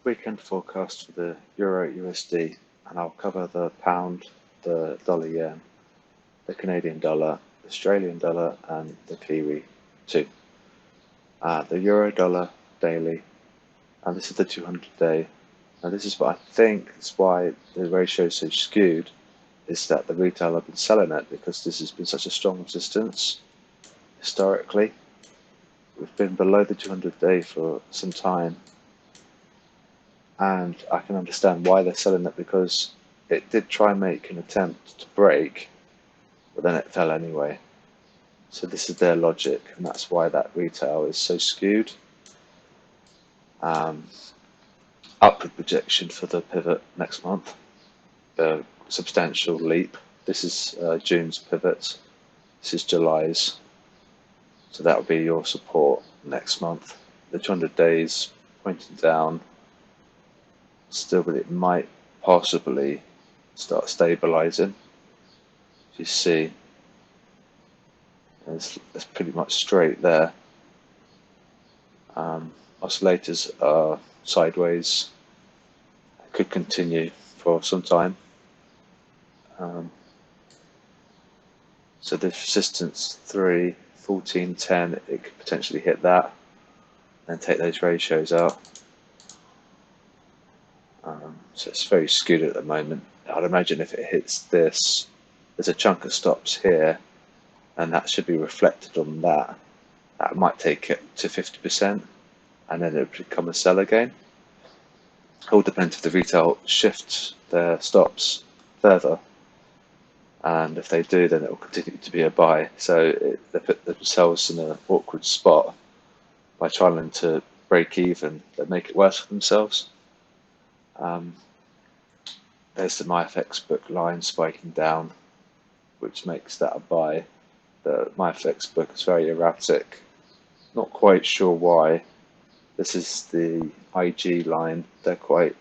weekend forecast for the Euro USD, and I'll cover the pound, the dollar yen, the Canadian dollar, Australian dollar, and the Kiwi too. The Euro dollar daily, and this is the 200-day. Now this is what I think is why the ratio is so skewed, is that the retail have been selling it because this has been such a strong resistance historically. We've been below the 200-day for some time, and I can understand why they're selling it, because it did try and make an attempt to break, but then it fell anyway. So this is their logic, and that's why that retail is so skewed. Upward projection for the pivot next month, a substantial leap. This is June's pivot, this is July's, so that will be your support next month. The 200 days pointing down still, but it might possibly start stabilizing. You see, it's pretty much straight there. Oscillators are sideways, could continue for some time. So the resistance 3, 14, 10, it could potentially hit that and take those ratios out. So it's very skewed at the moment. I'd imagine if it hits this, there's a chunk of stops here, and that should be reflected on that. That might take it to 50%, and then it would become a sell again. It all depends if the retail shifts their stops further, and if they do, then it will continue to be a buy. So they put themselves in an awkward spot by trying to break even and make it worse for themselves. There's the MyFX book line spiking down, which makes that a buy. The MyFX book is very erratic, not quite sure why. This is the IG line. They're quite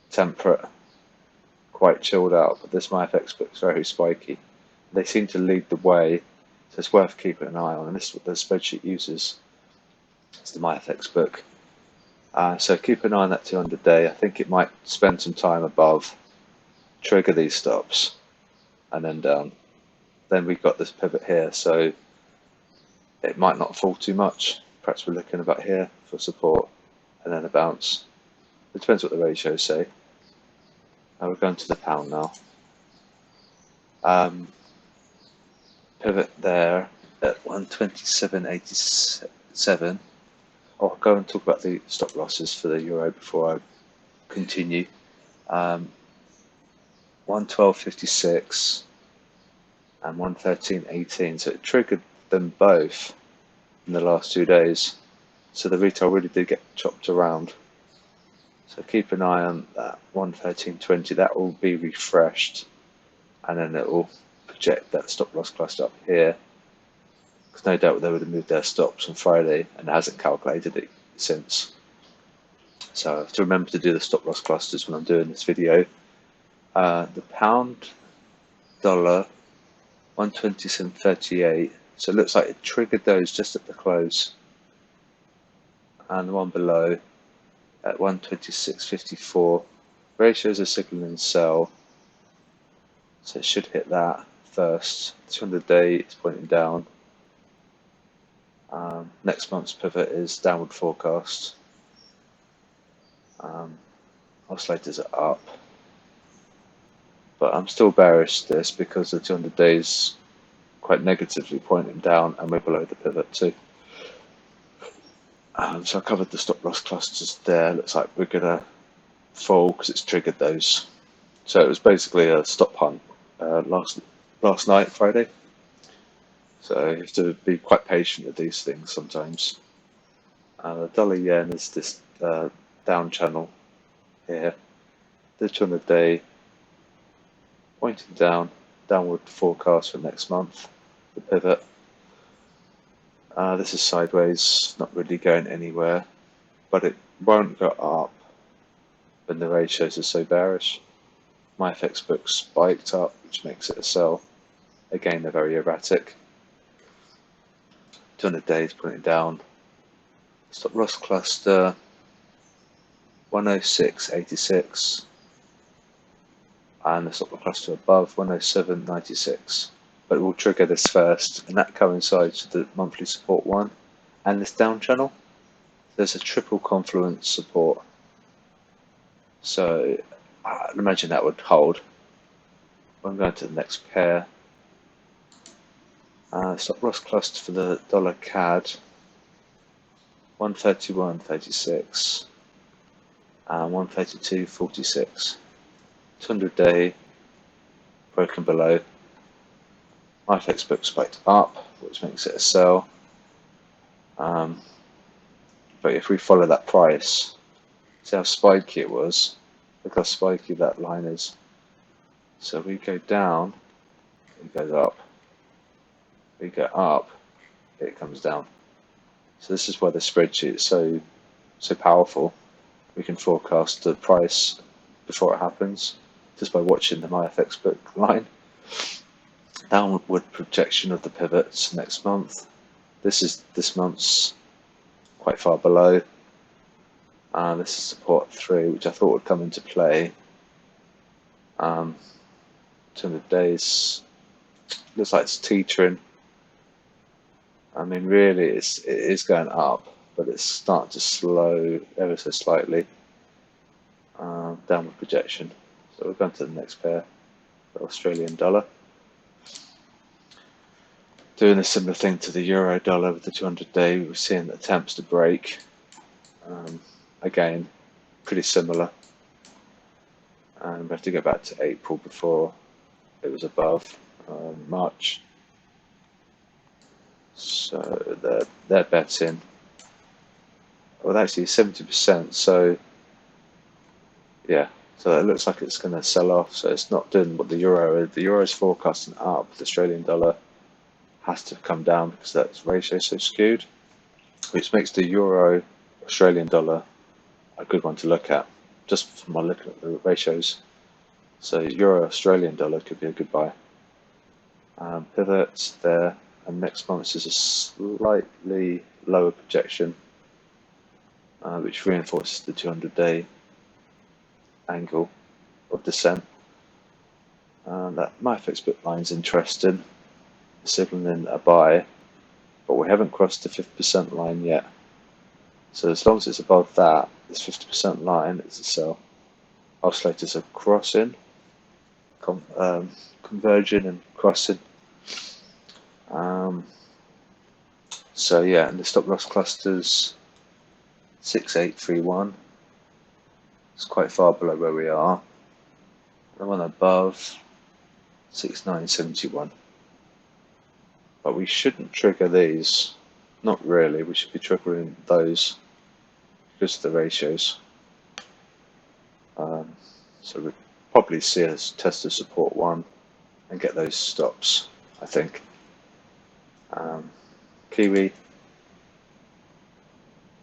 temperate, quite chilled out, but this MyFX book is very spiky. They seem to lead the way, so it's worth keeping an eye on, and this is what the spreadsheet uses. It's the MyFX book. So keep an eye on that 200-day. I think it might spend some time above, trigger these stops, and then down. Then we've got this pivot here, so it might not fall too much. Perhaps we're looking about here for support, and then a bounce. It depends what the ratios say. Now we're going to the pound now. Pivot there at 127.87. I'll go and talk about the stop losses for the euro before I continue. 112.56 and 113.18. So it triggered them both in the last 2 days. So the retail really did get chopped around. So keep an eye on that 113.20. That will be refreshed, and then it will project that stop loss cluster up here. Because no doubt they would have moved their stops on Friday and hasn't calculated it since. So I have to remember to do the stop loss clusters when I'm doing this video. The pound dollar 127.38. So it looks like it triggered those just at the close, and the one below at 126.54. Ratios are signaling sell, so it should hit that first. 200-day is pointing down. Next month's pivot is downward forecast. Oscillators are up, but I'm still bearish this because the 200 days quite negatively pointing down, and we're below the pivot too. So I covered the stop loss clusters there. Looks like we're gonna fall because it's triggered those. So it was basically a stop hunt last night, Friday. So you have to be quite patient with these things sometimes. The dollar yen is this down channel here. The 200-day pointing down, downward forecast for next month. The pivot. This is sideways, not really going anywhere, but it won't go up when the ratios are so bearish. MyFX book spiked up, which makes it a sell. Again, they're very erratic. 200 days pointing down. Stop loss cluster 106.86, and the stop loss cluster above 107.96. But we'll trigger this first, and that coincides with the monthly support 1 and this down channel. There's a triple confluence support, so I'd imagine that would hold. I'm going to the next pair. Stop loss cluster for the dollar CAD, 131.36 and 132.46. 200-day broken below. My FX book spiked up, which makes it a sell. But if we follow that price, see how spiky it was. Look how spiky that line is. So we go down, it goes up. We go up, it comes down. So this is why the spreadsheet is so powerful. We can forecast the price before it happens just by watching the MyFX book line. Downward projection of the pivots next month. This month's quite far below. This is support 3, which I thought would come into play. 200 days looks like it's teetering. I mean, really, it is going up, but it's starting to slow ever so slightly. Downward projection. So we're going to the next pair, the Australian dollar. Doing a similar thing to the euro dollar with the 200-day, we're seeing attempts to break. Again, pretty similar. And we have to go back to April before it was above March. So they're betting. Well, actually 70%. So yeah, so it looks like it's going to sell off. So it's not doing what the euro is. The euro is forecasting up. The Australian dollar has to come down because that ratio is so skewed, which makes the euro Australian dollar a good one to look at, just from my looking at the ratios. So euro Australian dollar could be a good buy. Pivots there, and next month is a slightly lower projection, which reinforces the 200-day angle of descent. That MyFX book line is interesting, signaling a buy, but we haven't crossed the 50% line yet. So as long as it's above that, this 50% line, it's a sell. Oscillators are crossing, converging and crossing. So yeah, and the stop loss clusters 6831. It's quite far below where we are. The one above 6971. But we shouldn't trigger these. Not really. We should be triggering those because of the ratios. So we'll probably see us test the support 1 and get those stops, I think. Kiwi.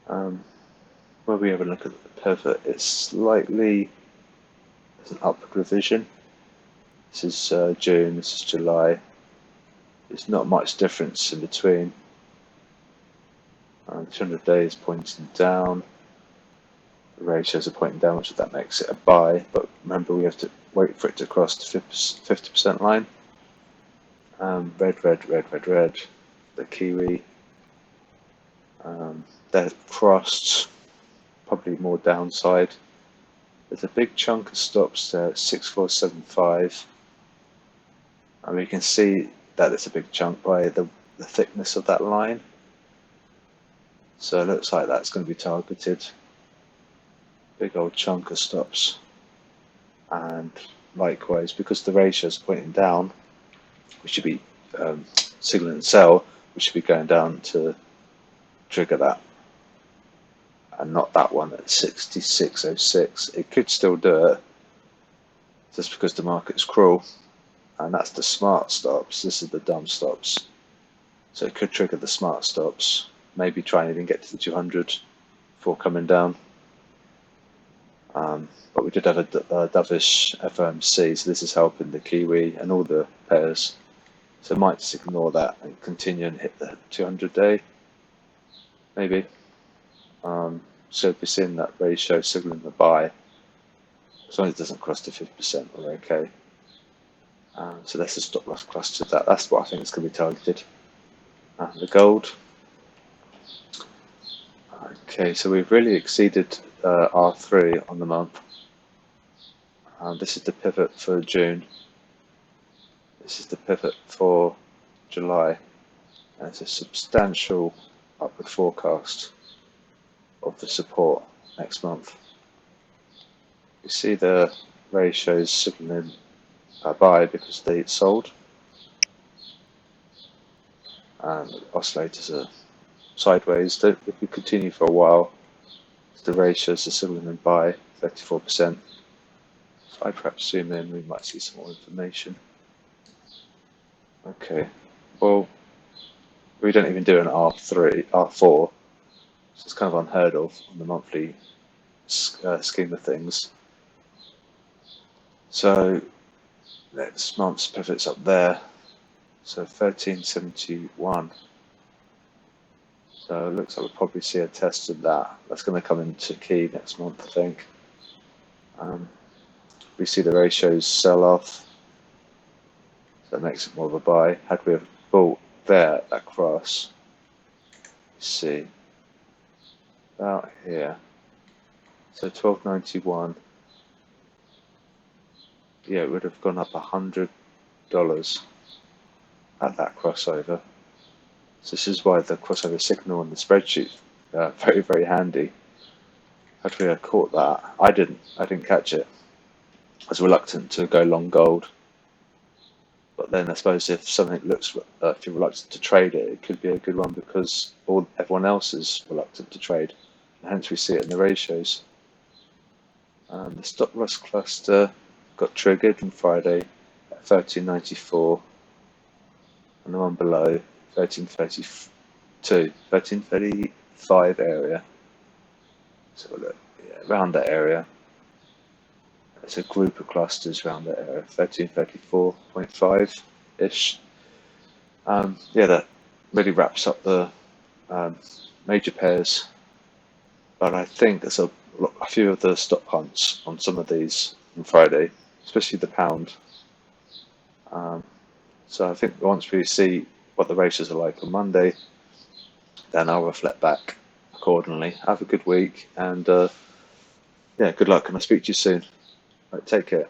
Where we have a look at the pivot, it's slightly, it's an upward revision. This is June, this is July. There's not much difference in between. 200 days pointing down. The ratios are pointing down, which that makes it a buy. But remember, we have to wait for it to cross the 50% line. Red, red, red, red, red. The Kiwi. They're crossed. Probably more downside. There's a big chunk of stops there at 6475, and we can see that it's a big chunk by the thickness of that line. So it looks like that's going to be targeted. Big old chunk of stops, and likewise, because the ratio is pointing down, we should be signaling sell. We should be going down to trigger that. And not that one at 6606. It could still do it, just because the market's cruel, and that's the smart stops. This is the dumb stops. So it could trigger the smart stops. Maybe try and even get to the 200 before coming down. But we did have a dovish FOMC, so this is helping the Kiwi and all the pairs. So I might just ignore that and continue and hit the 200-day, maybe. should be seeing that ratio signaling the buy. As long as it doesn't cross to 50%, we're okay. So that's a stop loss cluster. That's what I think is going to be targeted. The gold. Okay, so we've really exceeded R3 on the month. This is the pivot for June. This is the pivot for July. And it's a substantial upward forecast of the support next month. You see the ratios signaling buy because they sold, and oscillators are sideways. If we continue for a while, the ratios are signaling buy 34%. So I'd perhaps zoom in, we might see some more information. Okay, well, we don't even do an R4, so it's kind of unheard of on the monthly scheme of things. So next month's pivot's up there, so 1371. So it looks like we'll probably see a test of that. That's going to come into key next month, I think. We see the ratios sell off, so that makes it more of a buy. Had we have bought there across, see, about here, so 1291. Yeah, it would have gone up $100 at that crossover. So this is why the crossover signal on the spreadsheet very, very handy. Had we caught that, I didn't catch it. I was reluctant to go long gold, but then I suppose if something looks, if you're reluctant to trade it, it could be a good one because everyone else is reluctant to trade, and hence we see it in the ratios. The stop loss cluster got triggered on Friday at 1394, and the one below 1335 area. So look, yeah, around that area. There's a group of clusters around that area, 1334.5-ish. Yeah, that really wraps up the major pairs. But I think there's a few of the stop hunts on some of these on Friday, especially the pound. So I think once we see what the ratios are like on Monday, then I'll reflect back accordingly. Have a good week, and yeah, good luck, and I'll speak to you soon. Right, take care.